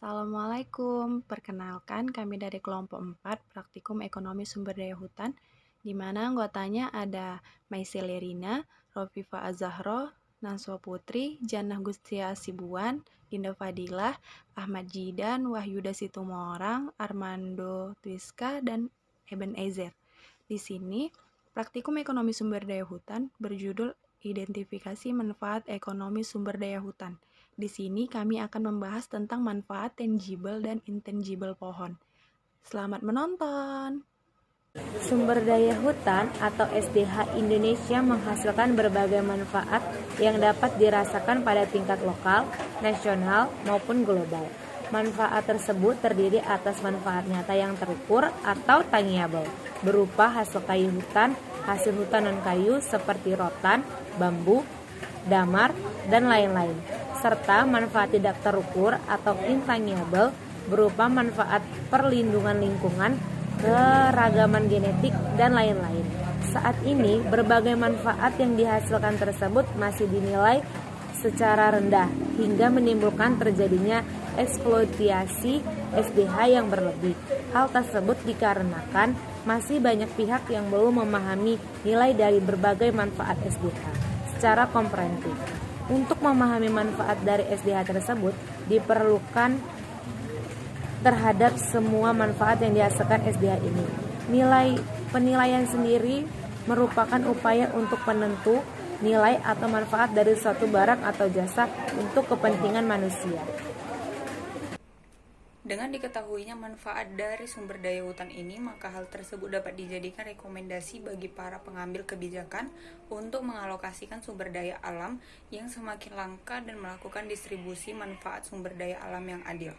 Assalamualaikum, perkenalkan kami dari kelompok 4 Praktikum Ekonomi Sumber Daya Hutan, di mana anggotanya ada Maiseli Rina, Rofifa Azahro, Nanswa Putri, Jannah Gustia Sibuan, Dinda Fadilah, Ahmad Jidan, Wahyuda Situmorang, Armando Twiska, dan Eben Ezer. Di sini, Praktikum Ekonomi Sumber Daya Hutan berjudul Identifikasi Manfaat Ekonomi Sumber Daya Hutan. Di sini kami akan membahas tentang manfaat tangible dan intangible pohon. Selamat menonton! Sumber daya hutan atau SDH Indonesia menghasilkan berbagai manfaat yang dapat dirasakan pada tingkat lokal, nasional, maupun global. Manfaat tersebut terdiri atas manfaat nyata yang terukur atau tangible, berupa hasil kayu hutan, hasil hutan non-kayu seperti rotan, bambu, damar, dan lain-lain, serta manfaat tidak terukur atau intangible, berupa manfaat perlindungan lingkungan, keragaman genetik, dan lain-lain. Saat ini, berbagai manfaat yang dihasilkan tersebut masih dinilai secara rendah hingga menimbulkan terjadinya eksploitasi SDH yang berlebih. Hal tersebut dikarenakan masih banyak pihak yang belum memahami nilai dari berbagai manfaat SDH secara komprehensif. Untuk memahami manfaat dari SDH tersebut diperlukan terhadap semua manfaat yang dihasilkan SDH ini. Penilaian sendiri merupakan upaya untuk penentu nilai atau manfaat dari suatu barang atau jasa untuk kepentingan manusia. Dengan diketahuinya manfaat dari sumber daya hutan ini, maka hal tersebut dapat dijadikan rekomendasi bagi para pengambil kebijakan untuk mengalokasikan sumber daya alam yang semakin langka dan melakukan distribusi manfaat sumber daya alam yang adil.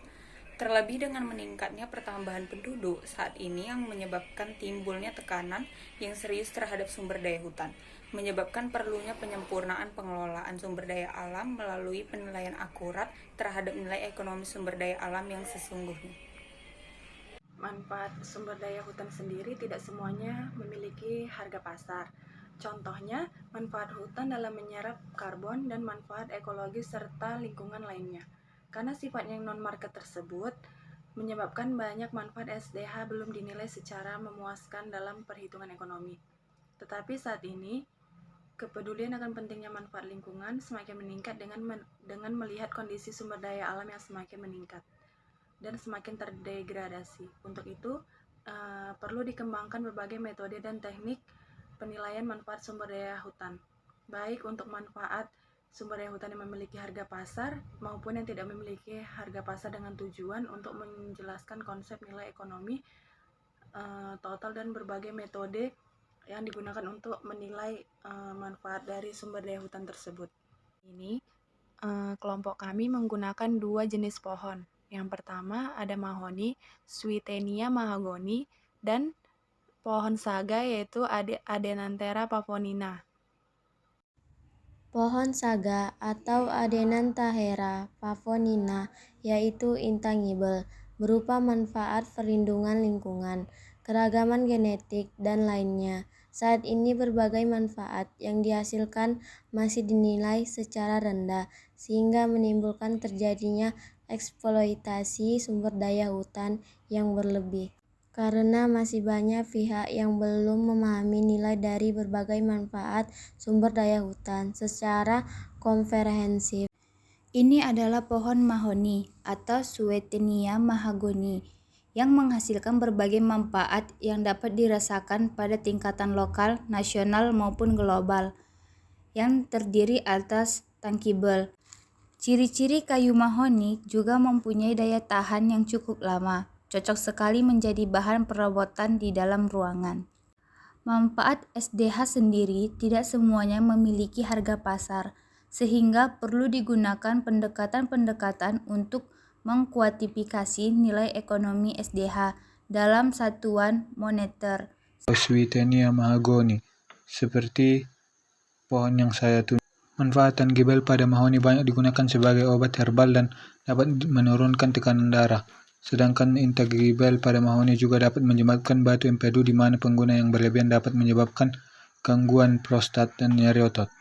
Terlebih dengan meningkatnya pertambahan penduduk saat ini yang menyebabkan timbulnya tekanan yang serius terhadap sumber daya hutan, menyebabkan perlunya penyempurnaan pengelolaan sumber daya alam melalui penilaian akurat terhadap nilai ekonomi sumber daya alam yang sesungguhnya. Manfaat sumber daya hutan sendiri tidak semuanya memiliki harga pasar. Contohnya, manfaat hutan dalam menyerap karbon dan manfaat ekologis serta lingkungan lainnya. Karena sifatnya yang non-market tersebut, menyebabkan banyak manfaat SDH belum dinilai secara memuaskan dalam perhitungan ekonomi. Tetapi saat ini, kepedulian akan pentingnya manfaat lingkungan semakin meningkat dengan melihat kondisi sumber daya alam yang semakin meningkat dan semakin terdegradasi. Untuk itu, perlu dikembangkan berbagai metode dan teknik penilaian manfaat sumber daya hutan, baik untuk manfaat sumber daya hutan yang memiliki harga pasar maupun yang tidak memiliki harga pasar, dengan tujuan untuk menjelaskan konsep nilai ekonomi total dan berbagai metode yang digunakan untuk menilai manfaat dari sumber daya hutan tersebut. Ini kelompok kami menggunakan dua jenis pohon. Yang pertama ada mahoni, Swietenia mahagoni, dan pohon saga yaitu Adenanthera pavonina. Pohon saga atau Adenanthera pavonina yaitu intangible, berupa manfaat perlindungan lingkungan, keragaman genetik, dan lainnya. Saat ini berbagai manfaat yang dihasilkan masih dinilai secara rendah sehingga menimbulkan terjadinya eksploitasi sumber daya hutan yang berlebih. Karena masih banyak pihak yang belum memahami nilai dari berbagai manfaat sumber daya hutan secara komprehensif. Ini adalah pohon mahoni atau Swietenia mahagoni yang menghasilkan berbagai manfaat yang dapat dirasakan pada tingkatan lokal, nasional, maupun global, yang terdiri atas tangible. Ciri-ciri kayu mahoni juga mempunyai daya tahan yang cukup lama, cocok sekali menjadi bahan perabotan di dalam ruangan. Manfaat SDH sendiri tidak semuanya memiliki harga pasar, sehingga perlu digunakan pendekatan-pendekatan untuk mengkuantifikasi nilai ekonomi SDH dalam satuan moneter. Swietenia mahagoni, seperti pohon yang saya tunjuk. Manfaat tangible pada mahoni banyak digunakan sebagai obat herbal dan dapat menurunkan tekanan darah. Sedangkan intangible pada mahoni juga dapat menyebabkan batu empedu, di mana pengguna yang berlebihan dapat menyebabkan gangguan prostat dan nyeri otot.